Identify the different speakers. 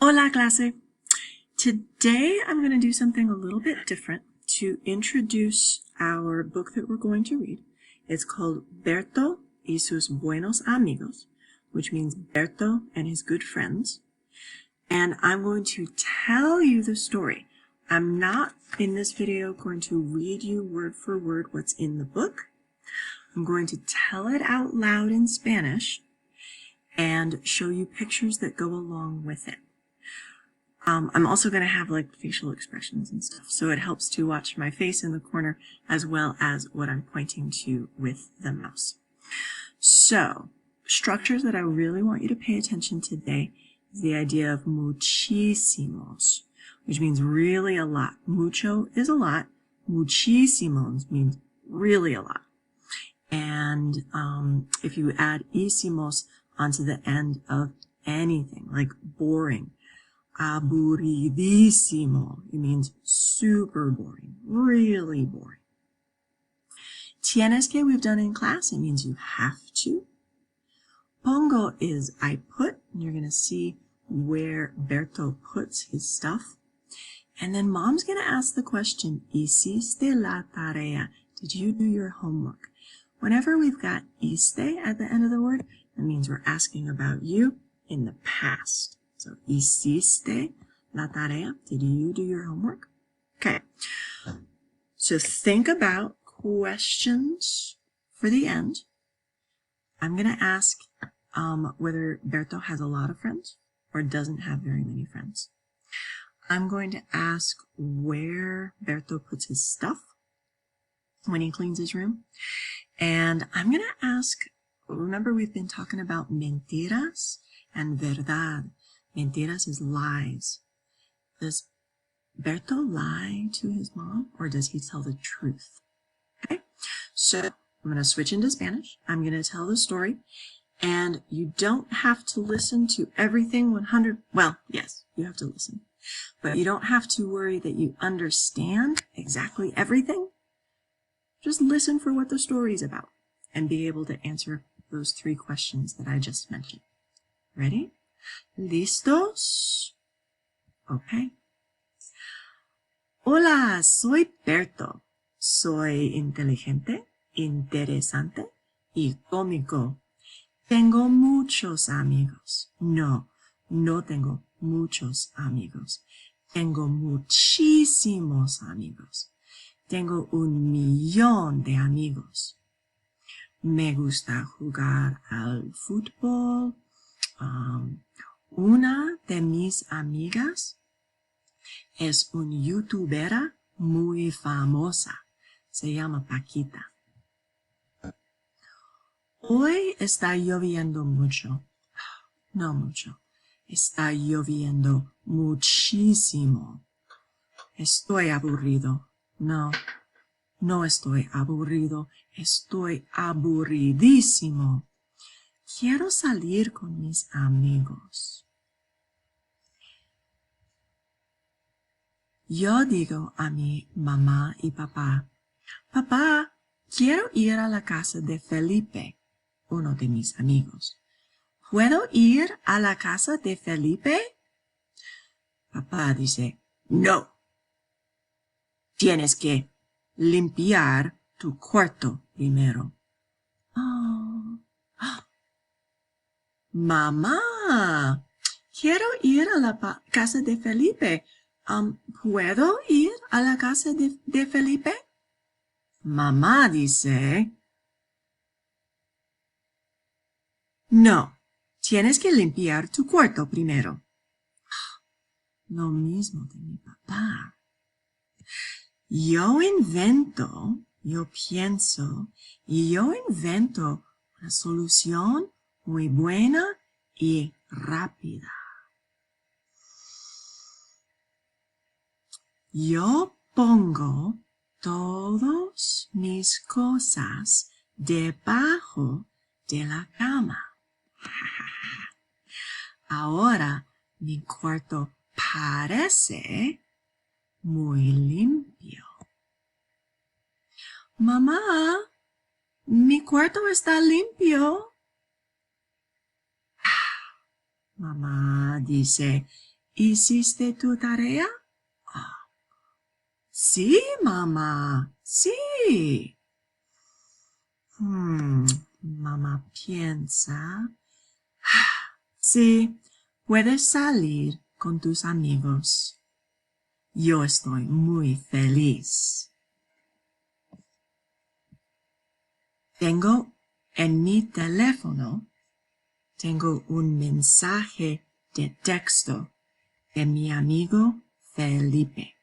Speaker 1: Hola, clase. Today I'm going to do something a little bit different to introduce our book that we're going to read. It's called Berto y sus buenos amigos, which means Berto and his good friends. And I'm going to tell you the story. I'm not in this video going to read you word for word what's in the book. I'm going to tell it out loud in Spanish and show you pictures that go along with it. I'm also going to have like facial expressions and stuff, so it helps to watch my face in the corner as well as what I'm pointing to with the mouse. So, structures that I really want you to pay attention to today is the idea of muchísimos, which means really a lot. Mucho is a lot. Muchísimos means really a lot. And if you add ísimos onto the end of anything, like boring, aburridísimo, it means super boring, really boring. Tienes que we've done in class, it means you have to. Pongo is I put, and you're going to see where Berto puts his stuff. And then mom's going to ask the question, ¿Hiciste la tarea? Did you do your homework? Whenever we've got iste at the end of the word, that means we're asking about you in the past. So, ¿hiciste la tarea? Did you do your homework? Okay. So think about questions for the end. I'm going to ask whether Berto has a lot of friends or doesn't have very many friends. I'm going to ask where Berto puts his stuff when he cleans his room. And I'm going to ask, remember we've been talking about mentiras and verdad. Mentiras is lies. Does Berto lie to his mom or does he tell the truth? Okay, so I'm going to switch into Spanish. I'm going to tell the story and you don't have to listen to everything 100. Well, yes, you have to listen, but you don't have to worry that you understand exactly everything. Just listen for what the story is about and be able to answer those 3 questions that I just mentioned. Ready? ¿Listos? Okay. Hola, soy Berto. Soy inteligente, interesante y cómico. Tengo muchos amigos. No, no tengo muchos amigos. Tengo muchísimos amigos. Tengo 1,000,000 de amigos. Me gusta jugar al fútbol. Una de mis amigas es una youtubera muy famosa. Se llama Paquita. Hoy está lloviendo mucho. No mucho. Está lloviendo muchísimo. Estoy aburrido. No, no estoy aburrido. Estoy aburridísimo. Quiero salir con mis amigos. Yo digo a mi mamá y papá, papá, quiero ir a la casa de Felipe, uno de mis amigos. ¿Puedo ir a la casa de Felipe? Papá dice, no. Tienes que limpiar tu cuarto primero. Oh. Mamá, quiero ir a la casa de Felipe. ¿Puedo ir a la casa de Felipe? Mamá dice, no, tienes que limpiar tu cuarto primero. Lo mismo de mi papá. Yo pienso y yo invento una solución muy buena y rápida. Yo pongo todas mis cosas debajo de la cama. Ahora mi cuarto parece muy limpio. Mamá, mi cuarto está limpio. Mamá dice, ¿Hiciste tu tarea? Ah, sí, mamá, sí. Mamá piensa. Sí, puedes salir con tus amigos. Yo estoy muy feliz. Tengo en mi teléfono, tengo un mensaje de texto de mi amigo Felipe.